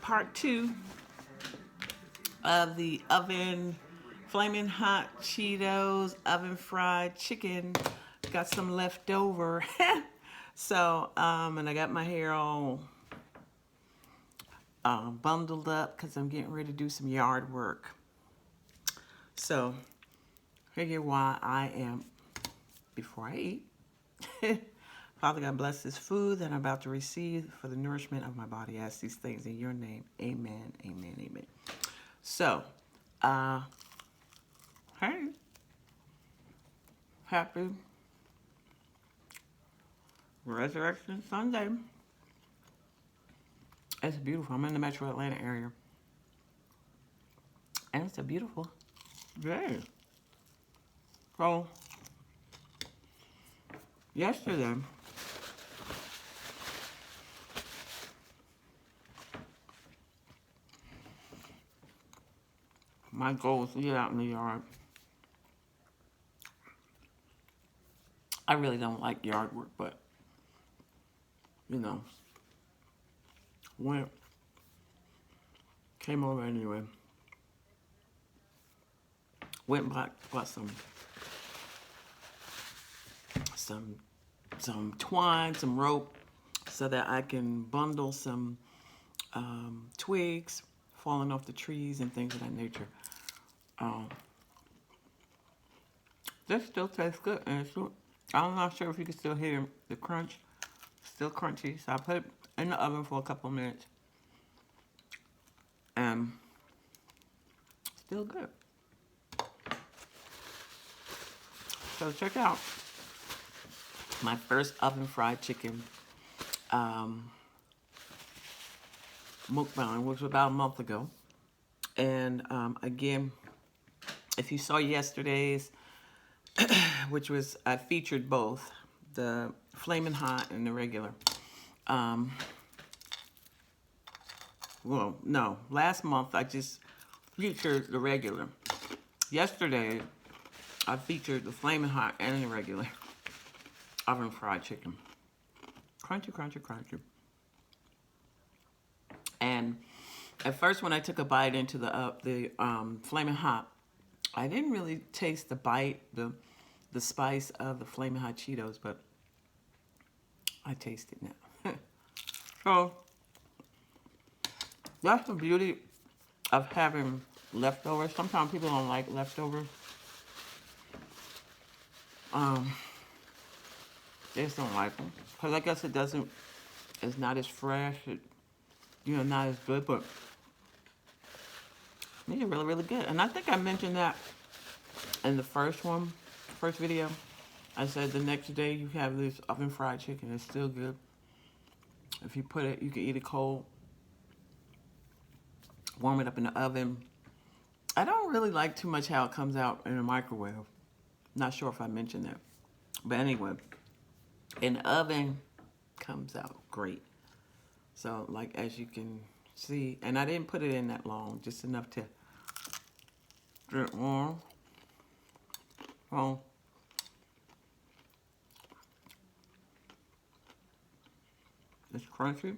part 2 of the oven flaming hot Cheetos oven fried chicken. Got some left over. So, and I got my hair all bundled up because I'm getting ready to do some yard work. So, figure why I am, before I eat, Father God, bless this food that I'm about to receive for the nourishment of my body. I ask these things in your name. Amen, amen, amen. So, hey, happy Resurrection Sunday. It's beautiful. I'm in the metro Atlanta area. And it's a beautiful day. So, yesterday, my goal was to get out in the yard. I really don't like yard work, but, you know, came over anyway. Went and bought some twine, some rope, so that I can bundle some twigs falling off the trees and things of that nature. This still tastes good, and I'm not sure if you can still hear the crunch. Still crunchy, so I put it in the oven for a couple minutes, and still good. So check out my first oven fried chicken MUKBANG, which was about a month ago. And again, if you saw yesterday's, which was, I featured both the flaming hot and the regular. Well, no, last month I just featured the regular. Yesterday, I featured the flaming hot and the regular oven fried chicken. Crunchy, crunchy, crunchy. And at first, when I took a bite into the flaming hot, I didn't really taste the bite, the spice of the flaming hot Cheetos, but I taste it now. So that's the beauty of having leftovers. Sometimes people don't like leftovers. They just don't like them. Because I guess it's not as fresh, not as good, but they're really, really good. And I think I mentioned that in the first video. I said the next day you have this oven fried chicken. It's still good. If you put it, you can eat it cold. Warm it up in the oven. I don't really like too much how it comes out in a microwave. Not sure if I mentioned that. But anyway, in the oven, comes out great. So, like, as you can see, and I didn't put it in that long, just enough to get warm. Oh, it's crunchy.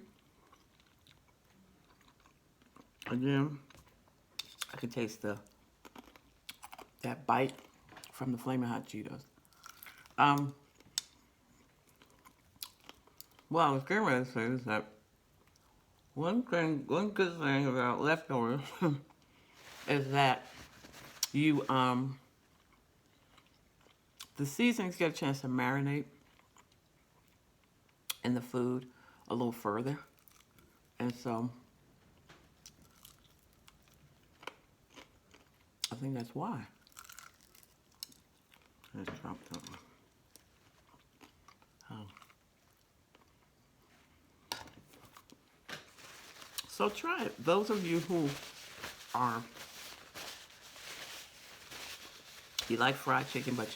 Again, I can taste that bite from the flaming hot Cheetos. Well, I was getting ready to say is that one good thing about leftovers is that you the seasonings get a chance to marinate in the food a little further, and so I think that's why. Let's drop something. So try it. Those of you who you like fried chicken, but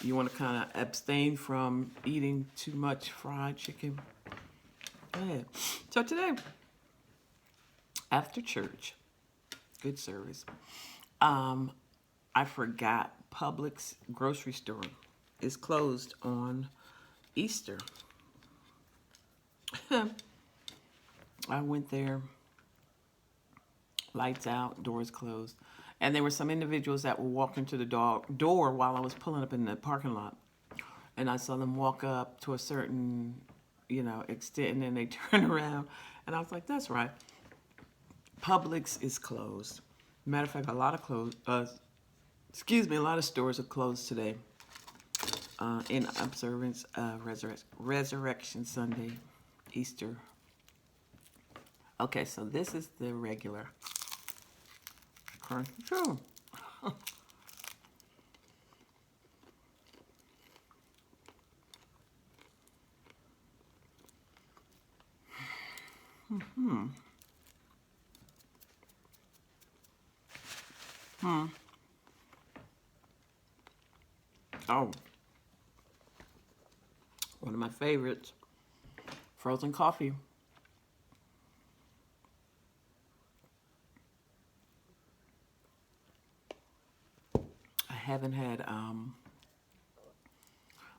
you want to kind of abstain from eating too much fried chicken, go ahead. So today, after church, good service, I forgot Publix grocery store is closed on Easter. I went there, lights out, doors closed. And there were some individuals that were walking to the door while I was pulling up in the parking lot. And I saw them walk up to a certain, extent, and then they turn around. And I was like, that's right. Publix is closed. Matter of fact, a lot of stores are closed today in observance of Resurrection Sunday, Easter. Okay, so this is the regular control. Oh, one of my favorites, frozen coffee. I haven't had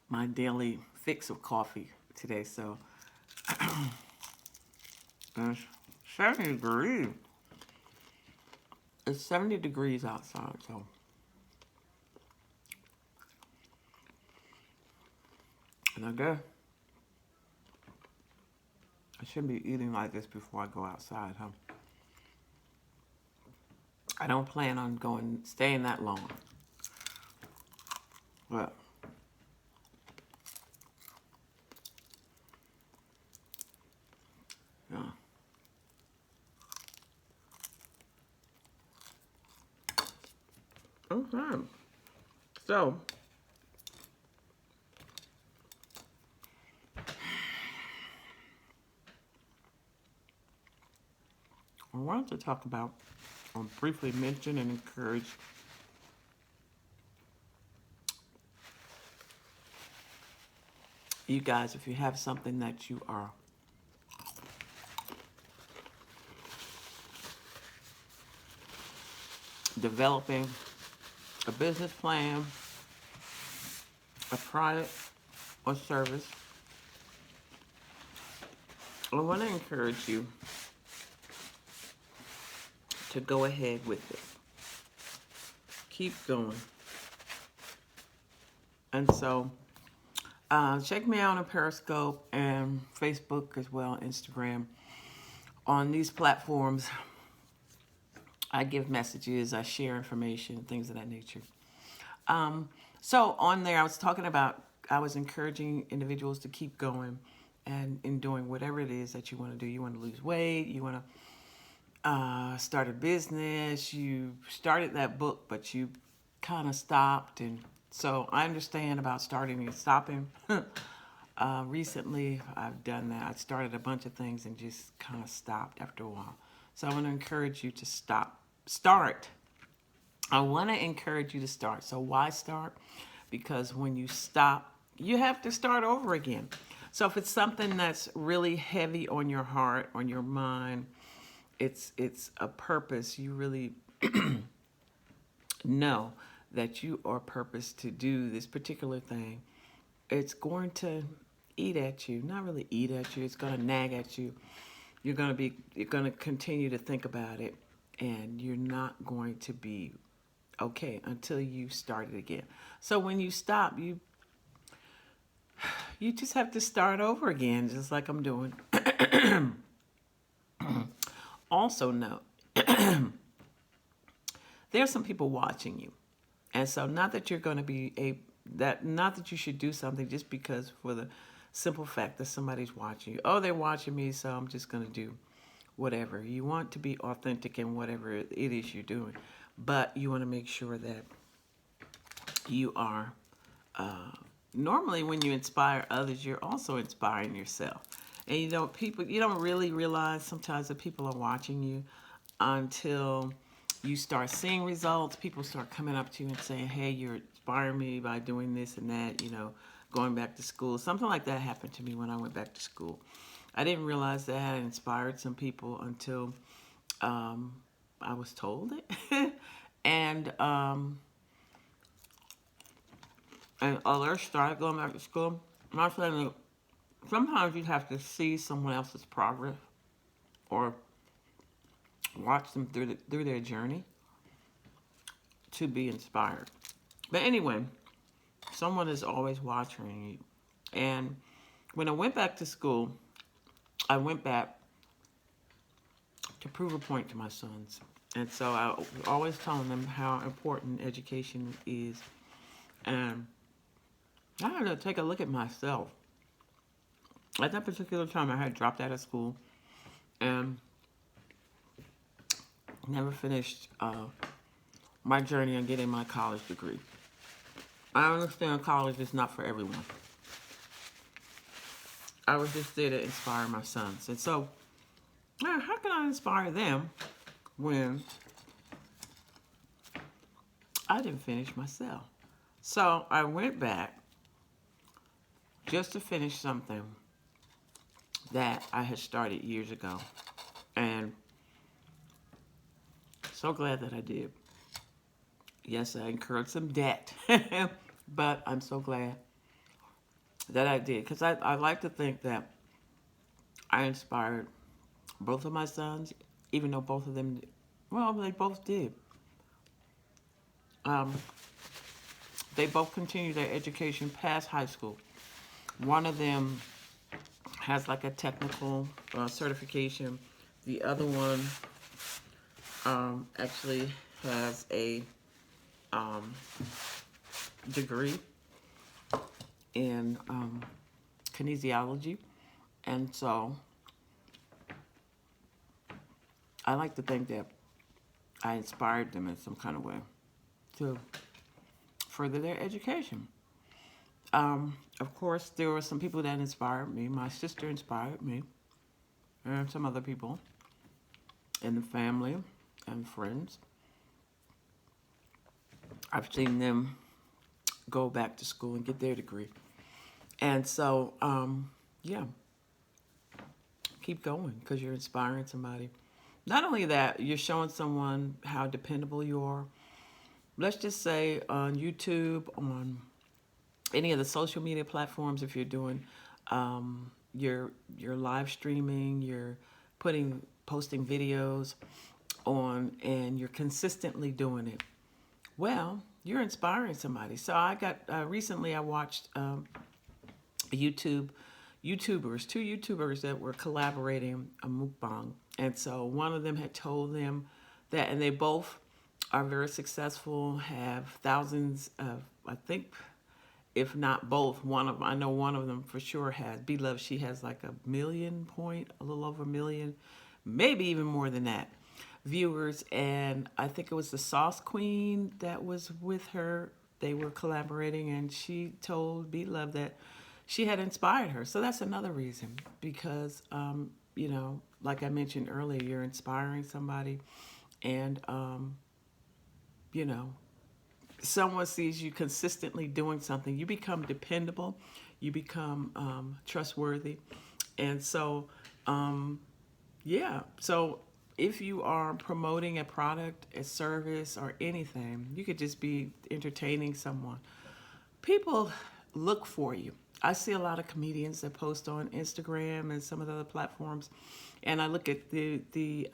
my daily fix of coffee today, so it's 70 degrees. It's 70 degrees outside, so and I guess I shouldn't be eating like this before I go outside, huh? I don't plan on staying that long. But yeah. Okay. So I wanted to talk about or briefly mention and encourage you guys, if you have something that you are developing, a business plan, a product or service, I want to encourage you to go ahead with it. Keep going. And so check me out on Periscope and Facebook as well, Instagram. On these platforms, I give messages, I share information, things of that nature. So on there, I was encouraging individuals to keep going and in doing whatever it is that you want to do. You want to lose weight, you want to start a business, you started that book, but you kind of stopped. And so I understand about starting and stopping. Recently, I've done that. I started a bunch of things and just kind of stopped after a while. So I want to encourage you to start. I want to encourage you to start. So why start? Because when you stop, you have to start over again. So if it's something that's really heavy on your heart, on your mind, it's a purpose. You really know that you are purposed to do this particular thing. It's going to eat at you. Not really eat at you. It's going to nag at you. You're going to continue to think about it, and you're not going to be okay until you start it again. So when you stop, you just have to start over again, just like I'm doing. Also note, there's some people watching you. And so not that you're going to be not that you should do something just because for the simple fact that somebody's watching you. Oh, they're watching me, so I'm just going to do whatever. You want to be authentic in whatever it is you're doing. But you want to make sure that you are, normally when you inspire others, you're also inspiring yourself. And you don't really realize sometimes that people are watching you until you start seeing results. People start coming up to you and saying, hey, you're inspiring me by doing this and that, going back to school. Something like that happened to me when I went back to school. I didn't realize that I had inspired some people until I was told it. and others started going back to school. My friend, sometimes you have to see someone else's progress or watch them through their journey to be inspired. But anyway, someone is always watching you. And when I went back to school, I went back to prove a point to my sons. And so I was always telling them how important education is. And I had to take a look at myself. At that particular time, I had dropped out of school and never finished my journey on getting my college degree. I understand college is not for everyone. I was just there to inspire my sons. And so, how can I inspire them when I didn't finish myself? So I went back just to finish something that I had started years ago. And so glad that I did. Yes, I incurred some debt, but I'm so glad that I did. Because I like to think that I inspired both of my sons, even though both of them, well, they both did. They both continued their education past high school. One of them has like a technical certification. The other one actually has a degree in kinesiology. And so I like to think that I inspired them in some kind of way to further their education. Of course, there were some people that inspired me. My sister inspired me, and some other people in the family and friends. I've seen them go back to school and get their degree. And so, yeah, keep going because you're inspiring somebody. Not only that, you're showing someone how dependable you are. Let's just say on YouTube, on any of the social media platforms, if you're doing your live streaming, you're posting videos on, and you're consistently doing it, well, you're inspiring somebody. So I got recently I watched YouTubers, two YouTubers that were collaborating a mukbang, and so one of them had told them that, and they both are very successful, have thousands of, I think, if not both, I know one of them for sure has. Beloved, she has like a little over a million, maybe even more than that, viewers. And I think it was the Sauce Queen that was with her. They were collaborating, and she told Beloved that she had inspired her. So that's another reason, because, like I mentioned earlier, you're inspiring somebody, and, someone sees you consistently doing something, you become dependable, you become trustworthy. And so, so if you are promoting a product, a service, or anything, you could just be entertaining someone. People look for you. I see a lot of comedians that post on Instagram and some of the other platforms, and I look at the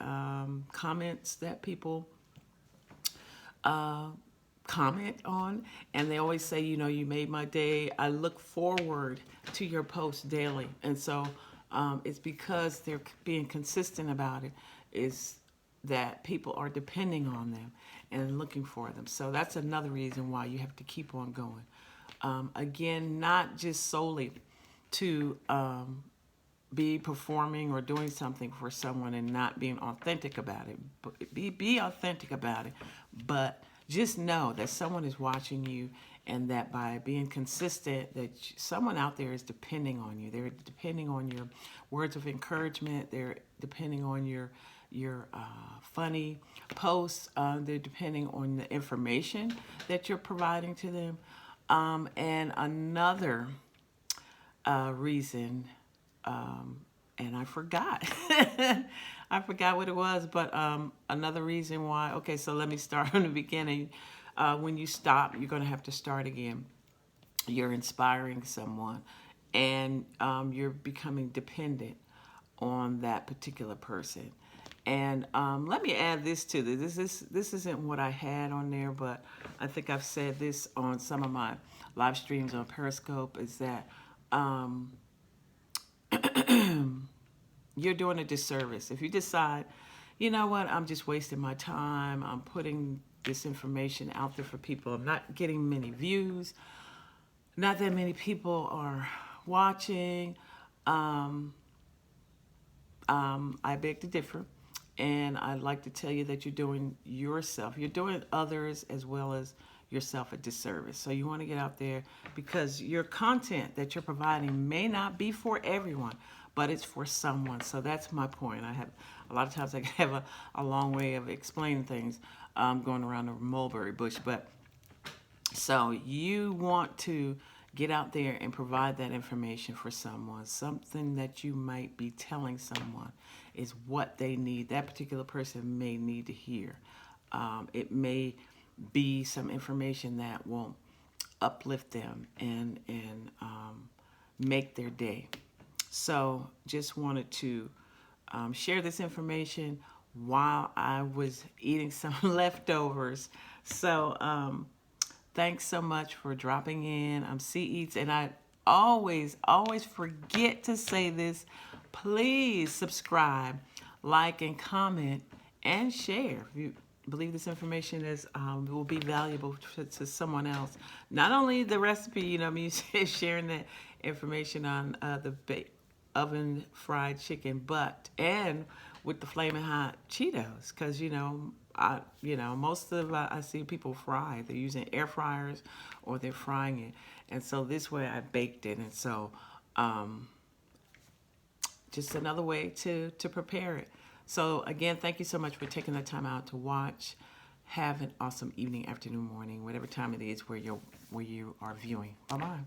comments that people comment on, and they always say, you made my day. I look forward to your post daily. And so it's because they're being consistent about it, is that people are depending on them and looking for them. So that's another reason why you have to keep on going. Again, not just solely to be performing or doing something for someone and not being authentic about it. But be authentic about it, but just know that someone is watching you, and that by being consistent, that someone out there is depending on you. They're depending on your words of encouragement. They're depending on your funny posts. They're depending on the information that you're providing to them. And another reason, and I forgot. I forgot what it was, but another reason why. Okay, so let me start from the beginning. When you stop, you're going to have to start again. You're inspiring someone, and you're becoming dependent on that particular person. And let me add this to this. This isn't what I had on there, but I think I've said this on some of my live streams on Periscope, is that you're doing a disservice. If you decide, you know what, I'm just wasting my time, I'm putting this information out there for people, I'm not getting many views, not that many people are watching, I beg to differ. And I'd like to tell you that you're doing others as well as yourself a disservice. So you want to get out there, because your content that you're providing may not be for everyone, but it's for someone. So that's my point. I have a lot of times I have a long way of explaining things, going around the mulberry bush. But so you want to get out there and provide that information for someone. Something that you might be telling someone is what they need. That particular person may need to hear. It may be some information that will uplift them and make their day. So just wanted to share this information while I was eating some leftovers. So thanks so much for dropping in. I'm C Eats, and I always forget to say this. Please subscribe, like, and comment, and share. If you believe this information will be valuable to someone else. Not only the recipe, me sharing that information on the oven fried chicken, and with the flaming hot Cheetos, because most of I see people fry. They're using air fryers or they're frying it, and so this way I baked it, and so just another way to prepare it. So again, thank you so much for taking the time out to watch. Have an awesome evening, afternoon, morning, whatever time it is where you are viewing. Bye bye.